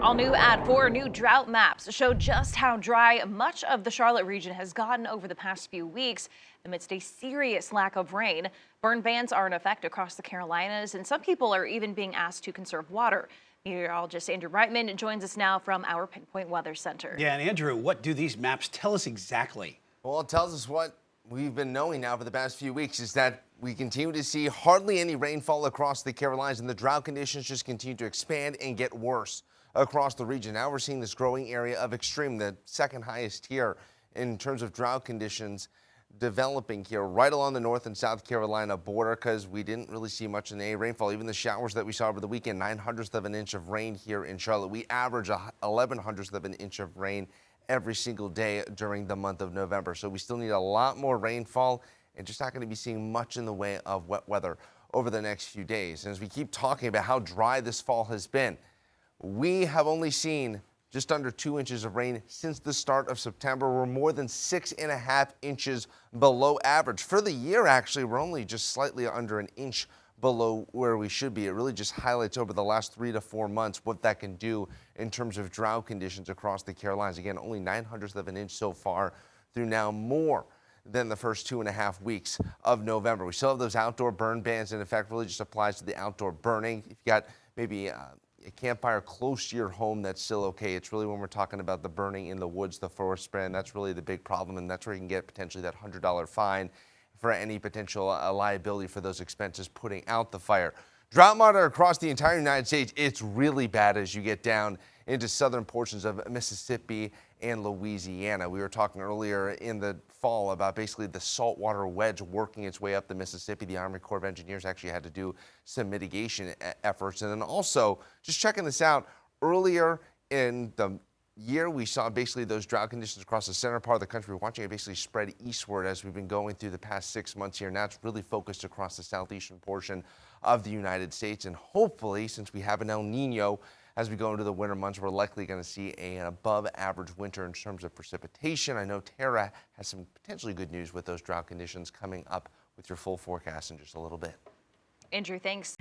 All new at 4, new drought maps show just how dry much of the Charlotte region has gotten over the past few weeks amidst a serious lack of rain. Burn bans are in effect across the Carolinas, and some people are even being asked to conserve water. Meteorologist Andrew Reitman joins us now from our Pinpoint Weather Center. Yeah, and Andrew, what do these maps tell us exactly? Well, it tells us what we've been knowing now for the past few weeks is that we continue to see hardly any rainfall across the Carolinas, and the drought conditions just continue to expand and get worse across the region. Now we're seeing this growing area of extreme, the second highest here in terms of drought conditions developing here right along the North and South Carolina border, because we didn't really see much in the rainfall. Even the showers that we saw over the weekend, 9/100ths of an inch of rain here in Charlotte. We average 11/100ths of an inch of rain every single day during the month of November. So we still need a lot more rainfall and just not going to be seeing much in the way of wet weather over the next few days. And as we keep talking about how dry this fall has been, we have only seen just under 2 inches of rain since the start of September. We're more than 6.5 inches below average. For the year, actually, we're only just slightly under an inch below where we should be. It really just highlights over the last 3 to 4 months what that can do in terms of drought conditions across the Carolinas. Again, only 9/100ths of an inch so far through now, more than the first 2.5 weeks of November. We still have those outdoor burn bans in effect. Really just applies to the outdoor burning. If you got maybe a campfire close to your home, that's still okay. It's really when we're talking about the burning in the woods, the forest brand, that's really the big problem, and that's where you can get potentially that $100 fine for any potential liability for those expenses putting out the fire. Drought monitor across the entire United States. It's really bad as you get down into southern portions of Mississippi and Louisiana. We were talking earlier in the fall about basically the saltwater wedge working its way up the Mississippi. The Army Corps of Engineers actually had to do some mitigation efforts. And then also, just checking this out, earlier in the year, we saw basically those drought conditions across the center part of the country. We're watching it basically spread eastward as we've been going through the past 6 months here. Now it's really focused across the southeastern portion of the United States. And hopefully, since we have an El Nino, as we go into the winter months, we're likely going to see an above average winter in terms of precipitation. I know Tara has some potentially good news with those drought conditions coming up with your full forecast in just a little bit. Andrew, thanks.